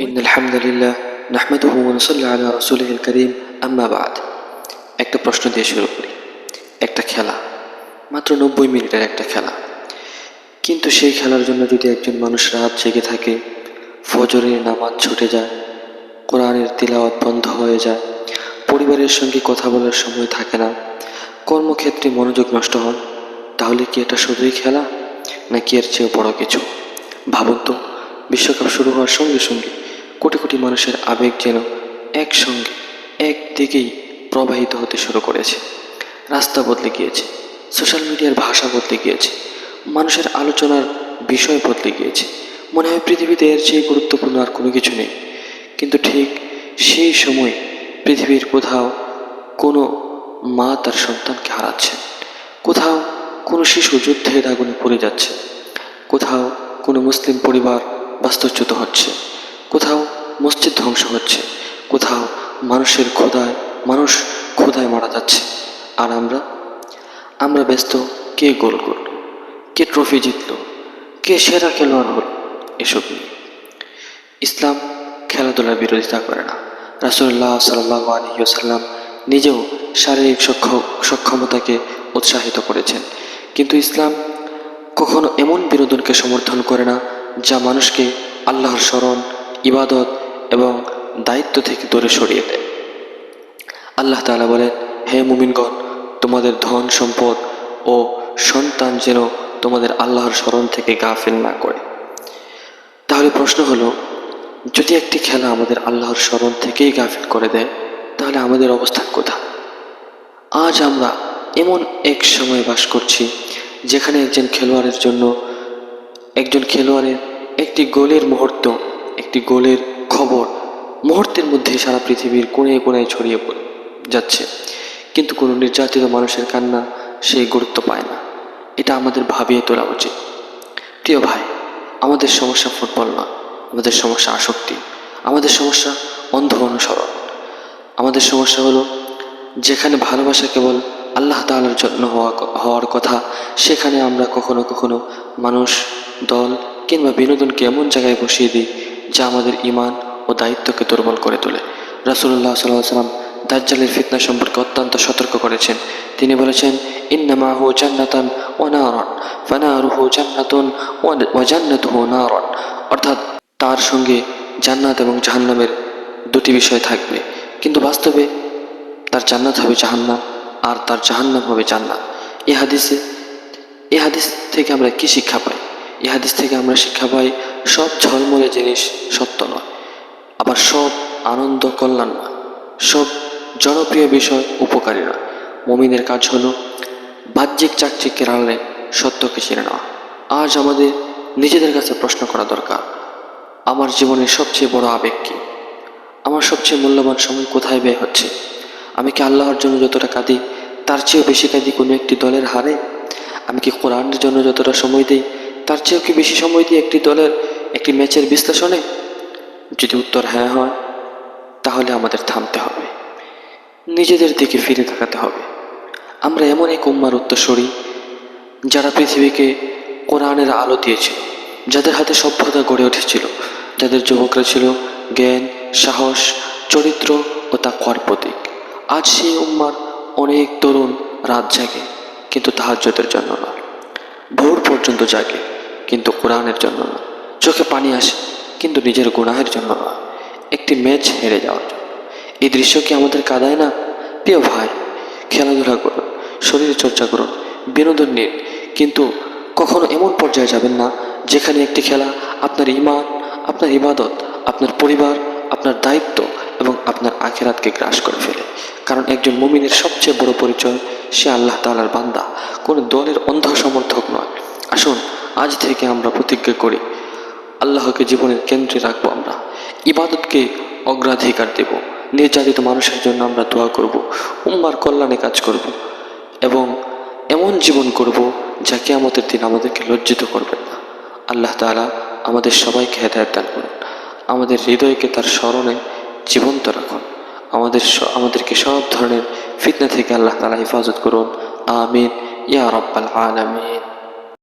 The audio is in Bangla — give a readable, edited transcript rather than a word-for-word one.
ইন্নাল হামদুলিল্লাহ নাহমাদুহু ওয়া নুসাল্লি আলা রাসূলিল কারীম আম্মা বা'দ। একটা প্রশ্ন দিয়ে শুরু করি। একটা খেলা, মাত্র 90 মিনিটের একটা খেলা, কিন্তু সেই খেলার জন্য যদি একজন মানুষ রাত জেগে থাকে, ফজরের নামাজ ছুটে যায়, কোরআনের তিলাওয়াত বন্ধ হয়ে যায়, পরিবারের সঙ্গে কথা বলার সময় থাকে না, কর্মক্ষেত্রে মনোযোগ নষ্ট হয়, তাহলে কি এটা শুধুই খেলা, নাকি এর চেয়েও বড় কিছু? ভাবুন তো, বিশ্বকাপ শুরু হওয়ার সঙ্গে সঙ্গে কোটি কোটি মানুষের আবেগ যেন একসঙ্গে একদিকেই প্রবাহিত হতে শুরু করেছে। রাস্তা বদলে গিয়েছে, সোশ্যাল মিডিয়ার ভাষা বদলে গিয়েছে, মানুষের আলোচনার বিষয় বদলে গিয়েছে। মনে হয় পৃথিবীতে এর চেয়ে গুরুত্বপূর্ণ আর কোনো কিছু নেই। কিন্তু ঠিক সেই সময় পৃথিবীর কোথাও কোনো মা তার সন্তানকে হারাচ্ছে, কোথাও কোনো শিশু যুদ্ধের আগুনে পড়ে যাচ্ছে, কোথাও কোনো মুসলিম পরিবার বাস্তুচ্যুত হচ্ছে, কোথাও মসজিদ ধ্বংস হচ্ছে, কোথাও মানুষ ক্ষুধায় মারা যাচ্ছে। আর আমরা ব্যস্ত কে গোল করল, কে ট্রফি জিতল, কে সেরা খেলোয়াড় হল, এসব নিয়ে। ইসলাম খেলাধুলার বিরোধিতা করে না। রাসূলুল্লাহ সাল্লাল্লাহু আলাইহি ওয়াসাল্লাম নিজেও শারীরিক সক্ষমতাকে উৎসাহিত করেছেন, কিন্তু ইসলাম কখনো এমন বিনোদনকে সমর্থন করে না যা মানুষকে আল্লাহর স্মরণ, ইবাদত এবং দায়িত্ব থেকে দূরে সরিয়ে দেয়। আল্লাহ তাআলা বলেন, হে মুমিনগণ, তোমাদের ধন সম্পদ ও সন্তান যেন তোমাদের আল্লাহর স্মরণ থেকে গাফিল না করে। তাহলে প্রশ্ন হলো, যদি একটি খেলা আমাদের আল্লাহর স্মরণ থেকেই গাফিল করে দেয়, তাহলে আমাদের অবস্থান কোথায়? আজ আমরা এমন এক সময় বাস করছি যেখানে একজন খেলোয়াড়ের একটি গোলের মুহূর্ত, একটি গোলের খবর মুহূর্তের মধ্যে সারা পৃথিবীর কোণে কোণায় ছড়িয়ে যাচ্ছে, কিন্তু কোনো নির্যাতিত মানুষের কান্না সেই গুরুত্ব পায় না। এটা আমাদের ভাবিয়ে তোলা উচিত। প্রিয় ভাই, আমাদের সমস্যা ফুটবল নয়, আমাদের সমস্যা আসক্তি, আমাদের সমস্যা অন্ধ অনুসরণ। আমাদের সমস্যা হলো, যেখানে ভালোবাসা কেবল আল্লাহ তাআলার জন্য হওয়ার কথা, সেখানে আমরা কখনো কখনো মানুষ, দল কিংবা বিনোদনকে এমন জায়গায় বসিয়ে দিই যা আমাদের ঈমান ও দায়িত্বকে দুর্বল করে তোলে। রাসূলুল্লাহ সাল্লাল্লাহু আলাইহি ওয়াসাল্লাম দাজ্জালের ফিতনা সম্পর্কে অত্যন্ত সতর্ক করেছেন। তিনি বলেছেন, ইন্না মাহু জান্নাতান ওয়া নারান ফানারুহু জান্নাতুন ওয়া জান্নাতুহু নারান। অর্থাৎ তার সঙ্গে জান্নাত এবং জাহান্নামের দুটি বিষয় থাকবে, কিন্তু বাস্তবে তার জান্নাত হবে জাহান্নাম আর তার জাহান্নাম হবে জান্নাত। এই হাদিস থেকে আমরা কি শিক্ষা পাই? এই হাদিস থেকে আমরা শিক্ষা পাই, সব ঝলমলে জিনিস সত্য নয়, আবার সব আনন্দ কল্যাণ নয়, সব জনপ্রিয় বিষয় উপকারী নয়। মুমিনের কাজ হলো বাহ্যিক চাকচিক্যের আড়ালে সত্যকে চিনে নেওয়া। আজ আমাদের নিজেদের কাছে প্রশ্ন করা দরকার, আমার জীবনের সবচেয়ে বড় আবেগ কি? আমার সবচেয়ে মূল্যবান সময় কোথায় ব্যয় হচ্ছে? আমি কি আল্লাহর জন্য যতটা কাঁদি তার চেয়েও বেশি কাঁদি কোনো একটি দলের হারে? আমি কি কোরআনের জন্য যতটা সময় দিই তার চেয়েও কি বেশি সময় দিই একটি ম্যাচের বিশ্লেষণে? যদি উত্তর হ্যাঁ হয়, তাহলে আমাদের থামতে হবে, নিজেদের দিকে ফিরে তাকাতে হবে। আমরা এমন এক উম্মার উত্তরসূরি যারা পৃথিবীকে কোরআনের আলো দিয়েছিল, যাদের হাতে সভ্যতা গড়ে উঠেছিল, যাদের যুবকরা ছিল জ্ঞান, সাহস, চরিত্র ও তাকওয়ার প্রতীক। আজ সেই উম্মার অনেক তরুণ রাত জাগে, কিন্তু তাহাজ্জুদের জন্য নয়, ভোর পর্যন্ত জাগে, কিন্তু কোরআনের জন্য নয়, চোখে পানি আসে, কিন্তু নিজের গুনাহের জন্য নয়, একটি ম্যাচ হেরে যাওয়ার জন্য। এই দৃশ্য কি আমাদের কাঁদায় না? প্রিয় ভাই, খেলাধুলা করুন, শরীর চর্চা করুন, বিনোদন নিন, কিন্তু কখনো এমন পর্যায়ে যাবেন না যেখানে একটি খেলা আপনার ঈমান, আপনার ইবাদত, আপনার পরিবার, আপনার দায়িত্ব এবং আপনার আখিরাতকে গ্রাস করে ফেলে। কারণ একজন মুমিনের সবচেয়ে বড় পরিচয়, সে আল্লাহ তাআলার বান্দা, কোনো দলের অন্ধ সমর্থক নয়। আসুন আজ থেকে আমরা প্রতিজ্ঞা করি, আল্লাহকে জীবনের কেন্দ্রে রাখবো, আমরা ইবাদতকে অগ্রাধিকার দেব, নির্যাতিত মানুষের জন্য আমরা দোয়া করব, উম্মার কল্যাণে কাজ করব এবং এমন জীবন করব যা কিয়ামতের দিন আমাদেরকে লজ্জিত করবেন না। আল্লাহ তাআলা আমাদের সবাইকে হেদায়েত দান করুন, আমাদের হৃদয়কে তার স্মরণে জীবন্ত রাখুন, আমাদেরকে সব ধরনের ফিতনা থেকে আল্লাহ তাআলা হেফাজত করুন। আমিন ইয়া রাব্বাল আলামিন।